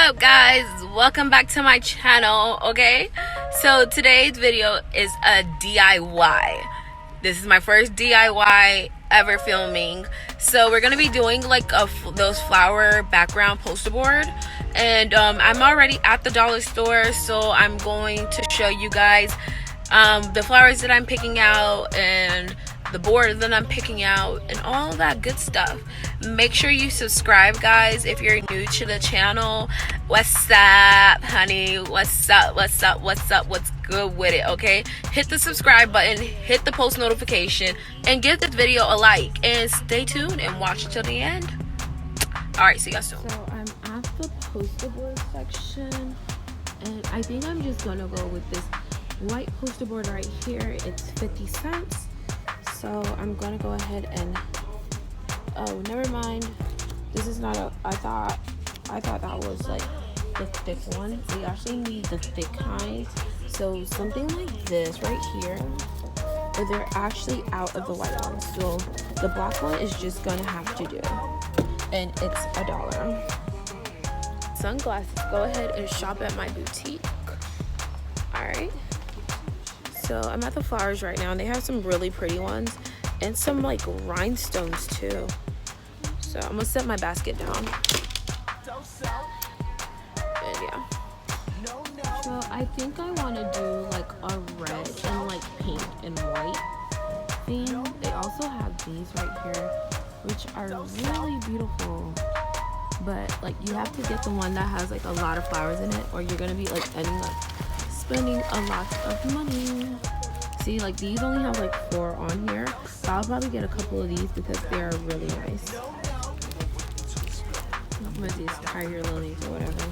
up, guys? Welcome back to my channel. Okay, so today's video is a DIY. This is my first DIY ever filming, so we're gonna be doing like those flower background poster board, and I'm already at the dollar store, so I'm going to show you guys the flowers that I'm picking out and the board that I'm picking out and all that good stuff. Make sure you subscribe, guys, if you're new to the channel. What's up, honey? What's up? What's good with it? Okay, hit the subscribe button, hit the post notification, and give this video a like, and stay tuned and watch until the end. All right, see you guys soon. So I'm at the poster board section, and I think I'm just gonna go with this white poster board right here. It's 50 cents. So I'm gonna go ahead and, oh, never mind, this is not a, I thought that was like the thick one. We actually need the thick kind, so something like this right here, but they're actually out of the white one, so the black one is just gonna have to do, and it's $1. Sunglasses, go ahead and shop at my boutique. All right, so I'm at the flowers right now, and they have some really pretty ones and some like rhinestones too. So I'm gonna set my basket down. And yeah. So I think I want to do like a red and like pink and white theme. They also have these right here, which are really beautiful. But like you have to get the one that has like a lot of flowers in it, or you're gonna be like ending up spending a lot of money. See, like these only have like 4 on here, so I'll probably get a couple of these because they are really nice. What is these? Tiger lilies or whatever.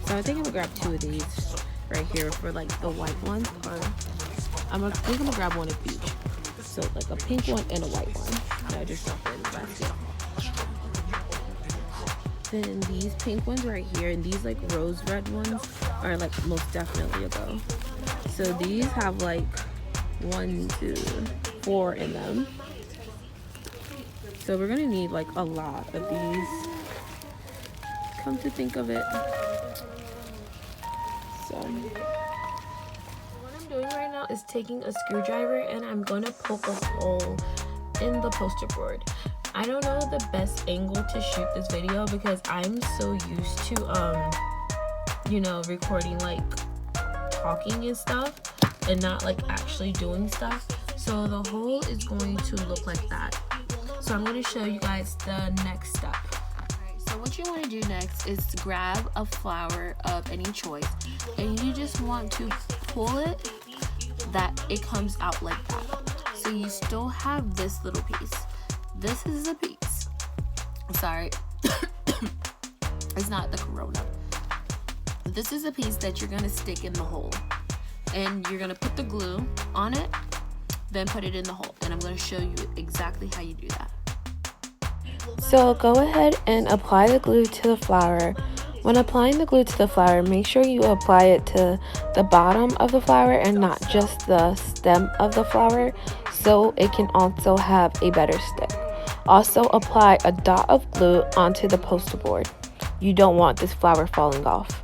So I think I'm gonna grab 2 of these right here for like the white ones, or I think I'm gonna grab one of each. So like a pink one and a white one. And I just dropped it in the basket. Then these pink ones right here, and these like rose red ones are like most definitely a go. So these have like 1, 2, 4 in them. So we're gonna need like a lot of these, come to think of it. So what I'm doing right now is taking a screwdriver, and I'm gonna poke a hole in the poster board. I don't know the best angle to shoot this video because I'm so used to you know, recording like talking and stuff and not like actually doing stuff. So the hole is going to look like that. So I'm going to show you guys the next step. Alright, so what you want to do next is to grab a flower of any choice, and you just want to pull it that it comes out like that. So you still have this little piece. This is a piece. I'm sorry. It's not the corona. This is a piece that you're going to stick in the hole, and you're going to put the glue on it, then put it in the hole, and I'm going to show you exactly how you do that. So go ahead and apply the glue to the flower. When applying the glue to the flower, make sure you apply it to the bottom of the flower and not just the stem of the flower, so it can also have a better stick. Also apply a dot of glue onto the poster board. You don't want this flower falling off.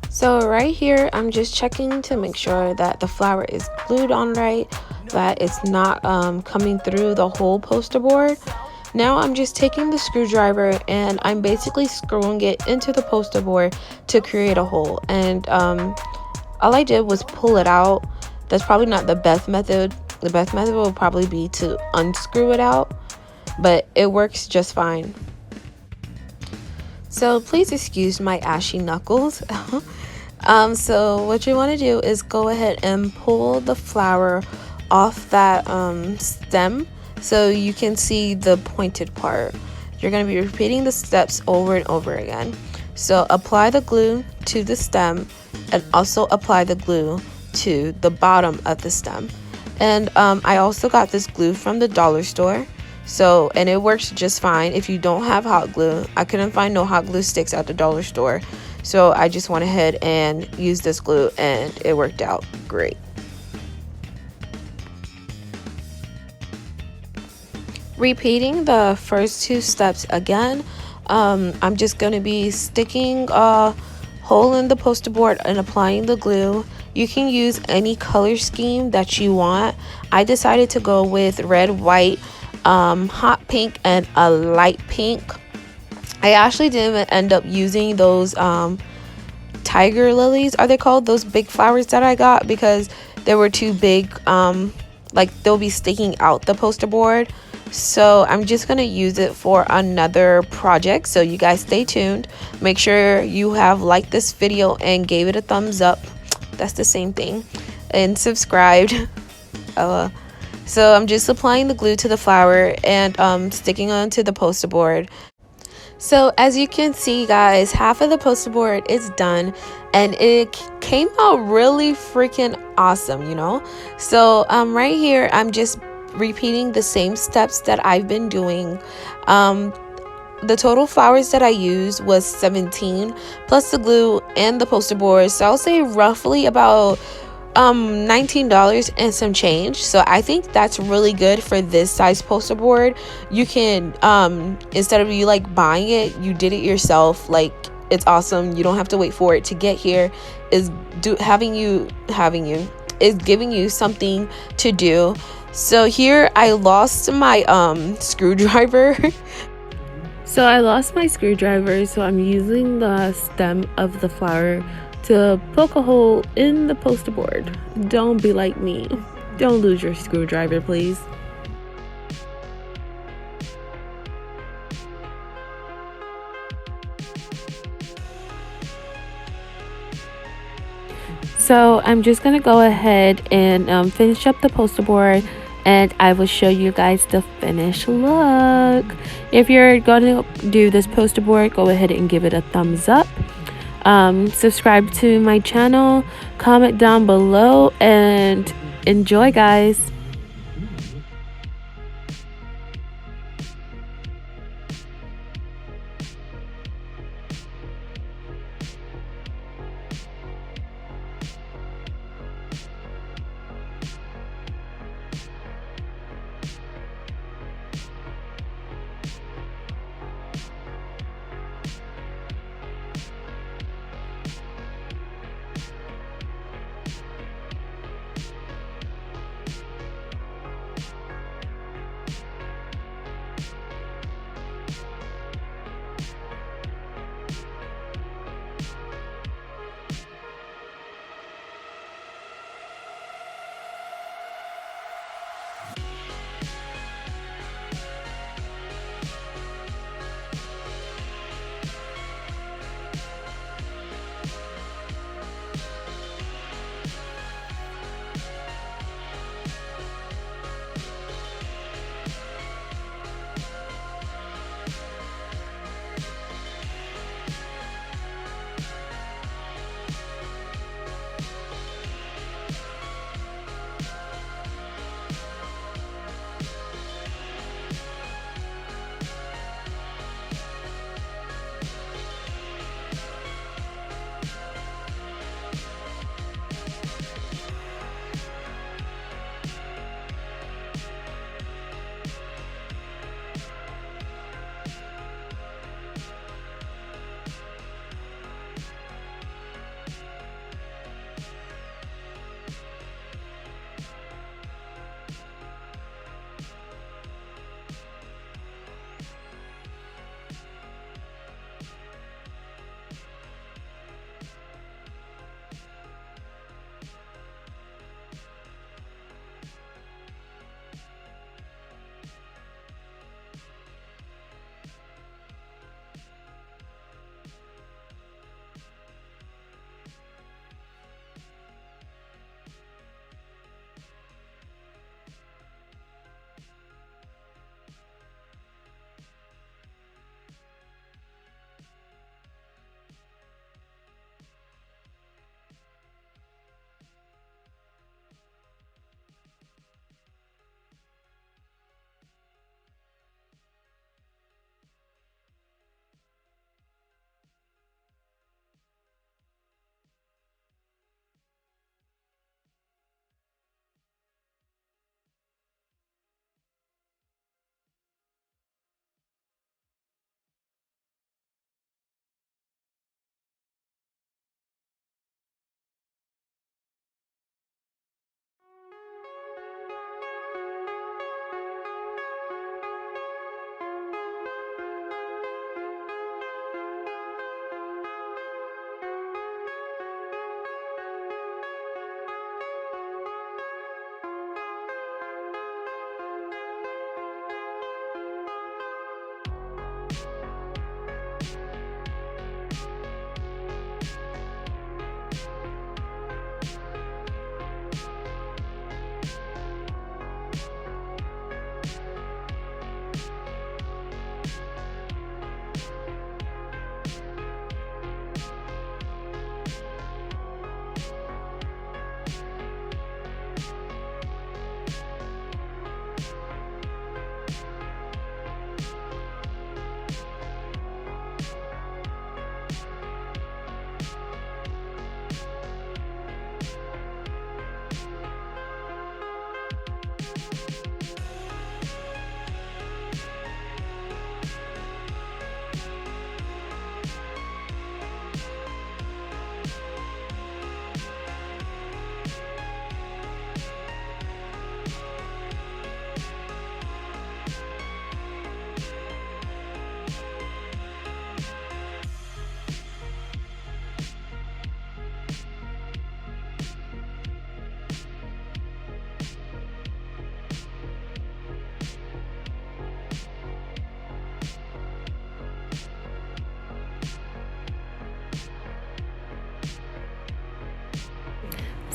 So right here, I'm just checking to make sure that the flower is glued on right, that it's not coming through the whole poster board. Now I'm just taking the screwdriver, and I'm basically screwing it into the poster board to create a hole. And all I did was pull it out. That's probably not the best method. The best method will probably be to unscrew it out, but it works just fine. So please excuse my ashy knuckles. So what you want to do is go ahead and pull the flower off that stem so you can see the pointed part. You're going to be repeating the steps over and over again. So apply the glue to the stem, and also apply the glue to the bottom of the stem. And I also got this glue from the dollar store, so, and it works just fine if you don't have hot glue. I couldn't find no hot glue sticks at the dollar store, so I just went ahead and used this glue, and it worked out great. Repeating the first two steps again. I'm just going to be sticking a hole in the poster board and applying the glue. You can use any color scheme that you want. I decided to go with red, white, hot pink, and a light pink. I actually didn't end up using those tiger lilies, are they called, those big flowers that I got, because they were too big, like they'll be sticking out the poster board. So I'm just gonna use it for another project, so you guys stay tuned. Make sure you have liked this video and gave it a thumbs up, that's the same thing, and subscribed. So I'm just applying the glue to the flower and sticking onto the poster board. So as you can see, guys, half of the poster board is done and it came out really freaking awesome, you know. So right here I'm just repeating the same steps that I've been doing. The total flowers that I used was 17 plus the glue and the poster board, so I'll say roughly about $19 and some change. So I think that's really good for this size poster board. You can instead of you like buying it, you did it yourself. Like, it's awesome. You don't have to wait for it to get here. Is giving you something to do. So here I lost my screwdriver. So I lost my screwdriver, so I'm using the stem of the flower to poke a hole in the poster board. Don't be like me. Don't lose your screwdriver, please. So I'm just gonna go ahead and finish up the poster board, and I will show you guys the finished look. If you're gonna do this poster board, go ahead and give it a thumbs up. Subscribe to my channel, comment down below, and enjoy, guys.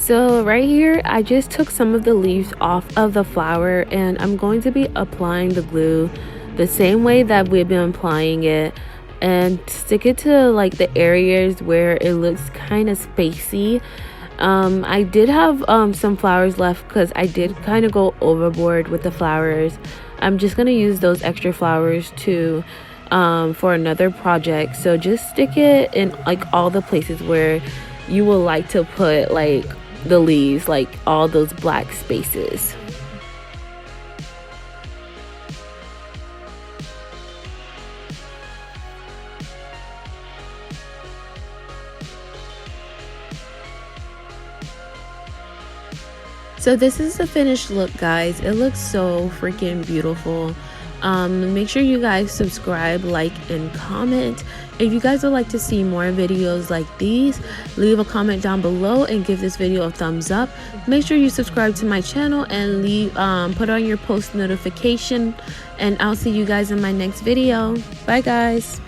So right here, I just took some of the leaves off of the flower, and I'm going to be applying the glue the same way that we've been applying it, and stick it to like the areas where it looks kind of spacey. I did have some flowers left because I did kind of go overboard with the flowers. I'm just gonna use those extra flowers to for another project. So just stick it in like all the places where you will like to put like the leaves, like all those black spaces. So this is the finished look, guys. It looks so freaking beautiful. Make sure you guys subscribe, like, and comment. If you guys would like to see more videos like these, leave a comment down below and give this video a thumbs up. Make sure you subscribe to my channel and leave put on your post notification, and I'll see you guys in my next video. Bye guys.